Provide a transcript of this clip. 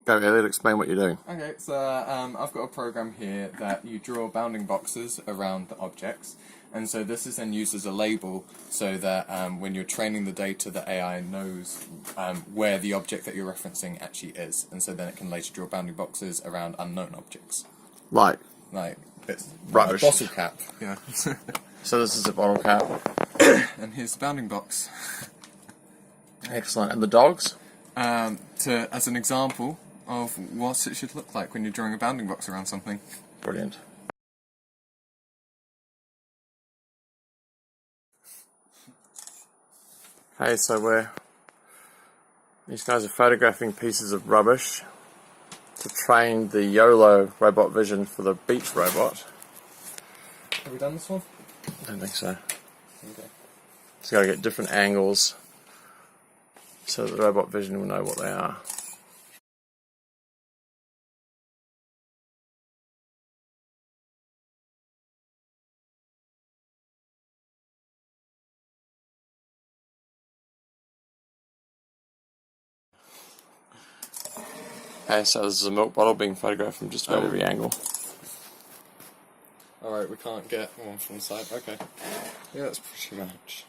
Go, Elliot, explain what you're doing. Okay, so I've got a program here that you draw bounding boxes around the objects, and so this is then used as a label so that when you're training the data, the AI knows where the object that you're referencing actually is, and so then it can later draw bounding boxes around unknown objects. Like It's rubbish. Bottle cap. Yeah. So this is a bottle cap. And here's the bounding box. Excellent. And the dogs? As an example of what it should look like when you're drawing a bounding box around something. Brilliant. Okay, so these guys are photographing pieces of rubbish to train the YOLO robot vision for the beach robot. Have we done this one? I don't think so. Okay. It's got to get different angles so that the robot vision will know what they are. Okay, so this is a milk bottle being photographed from just about every angle. Alright, we can't get one from the side. Okay. Yeah, that's pretty much.